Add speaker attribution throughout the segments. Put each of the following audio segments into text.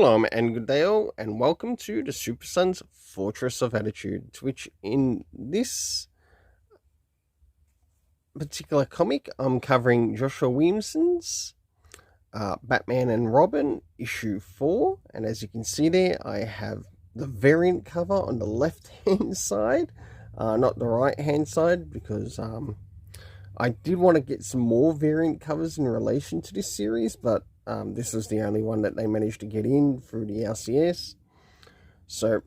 Speaker 1: Shalom and good day all, and welcome to the Super Sons Fortress of Attitude, which in this particular comic, I'm covering Joshua Williamson's Batman and Robin, issue 4, and as you can see there, I have the variant cover on the left-hand side, not the right-hand side, because I did want to get some more variant covers in relation to this series, but this was the only one that they managed to get in through the LCS. So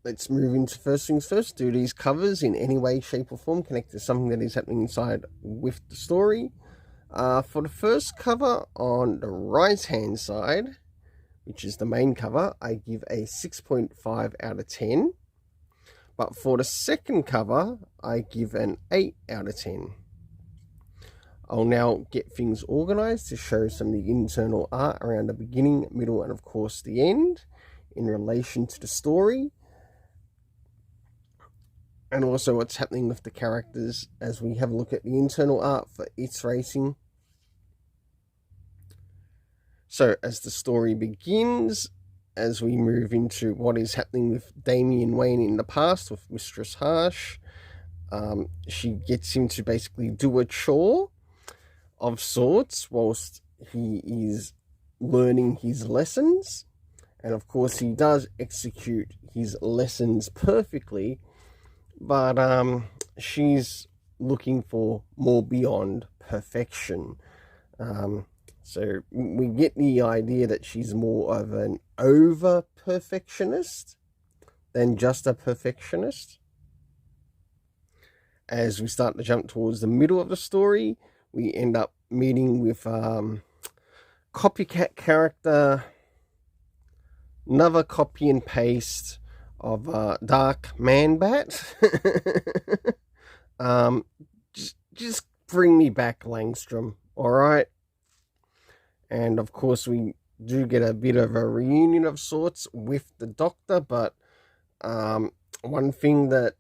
Speaker 1: let's move into first things first. Do these covers in any way, shape or form connect to something that is happening inside with the story? For the first cover on the right hand side, which is the main cover, I give a 6.5 out of 10. But for the second cover, I give an 8 out of 10. I'll now get things organized to show some of the internal art around the beginning, middle, and of course the end in relation to the story. And also what's happening with the characters as we have a look at the internal art for It's Racing. So as the story begins, as we move into what is happening with Damian Wayne in the past with Mistress Harsh, she gets him to basically do a chore of sorts whilst he is learning his lessons, and of course he does execute his lessons perfectly, but she's looking for more beyond perfection. So we get the idea that she's more of an over perfectionist than just a perfectionist. As we start to jump towards the middle of the story, we end up meeting with copycat character, another copy and paste of Dark Man Bat. just bring me back, Langstrom, alright? And of course we do get a bit of a reunion of sorts with the Doctor, but one thing that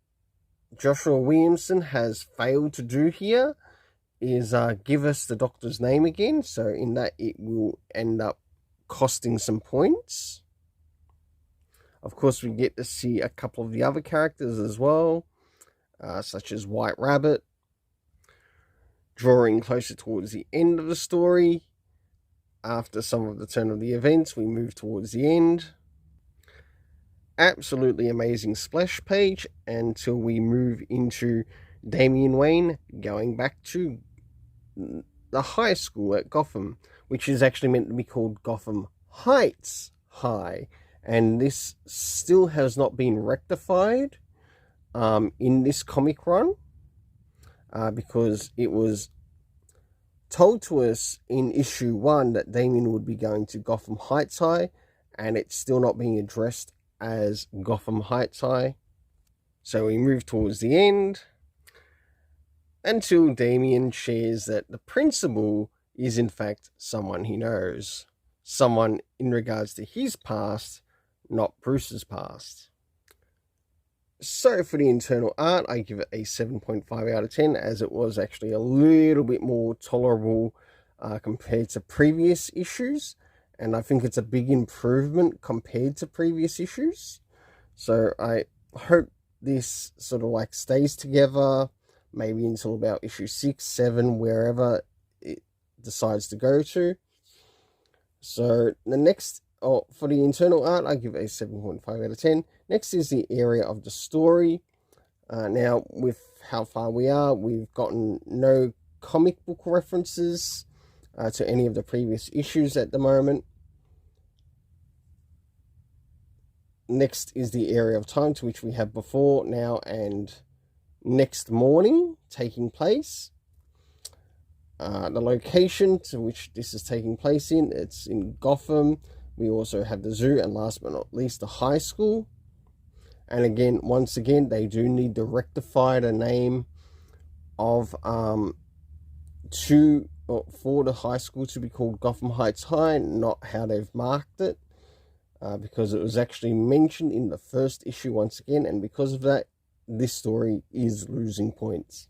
Speaker 1: Joshua Williamson has failed to do here is give us the Doctor's name again, so in that it will end up costing some points. Of course we get to see a couple of the other characters as well, such as White Rabbit. Drawing closer towards the end of the story, after some of the turn of the events, we move towards the end. Absolutely amazing splash page until we move into Damian Wayne going back to the high school at Gotham, which is actually meant to be called Gotham Heights High, and this still has not been rectified in this comic run, because it was told to us in issue 1 that Damian would be going to Gotham Heights High, and it's still not being addressed as Gotham Heights High. So we move towards the end until Damian shares that the principal is in fact someone he knows, someone in regards to his past, not Bruce's past. So for the internal art, I give it a 7.5 out of 10, as it was actually a little bit more tolerable compared to previous issues, and I think it's a big improvement compared to previous issues. So I hope this sort of like stays together, maybe until about issue 6, 7, wherever it decides to go to. So the next, for the internal art, I give it a 7.5 out of 10. Next is the area of the story. Now, with how far we are, we've gotten no comic book references to any of the previous issues at the moment. Next is the area of time, to which we have before, now, and next morning taking place. The location to which this is taking place in, it's in Gotham. We also have the zoo, and last but not least, the high school. And again, once again, they do need to rectify the name of for the high school to be called Gotham Heights High, not how they've marked it, because it was actually mentioned in the first issue once again, and because of that, this story is losing points.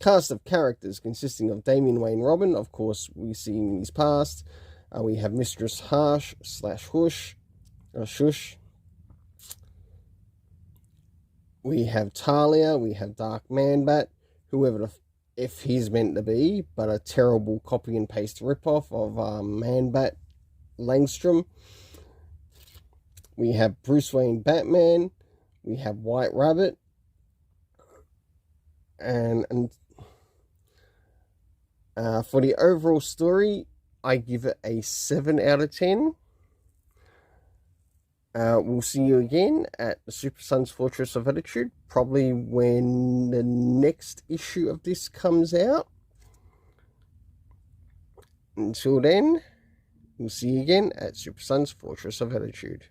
Speaker 1: Cast of characters consisting of Damian Wayne Robin, of course, we see in his past, We have Mistress Harsh / Hush, Shush. We have Talia. We have Dark Manbat, whoever the if he's meant to be, but a terrible copy and paste ripoff of Manbat Langstrom. We have Bruce Wayne Batman. We have White Rabbit. And for the overall story, I give it a 7 out of 10. We'll see you again at the Super Sons Fortress of Attitude, probably when the next issue of this comes out. Until then, we'll see you again at Super Sons Fortress of Attitude.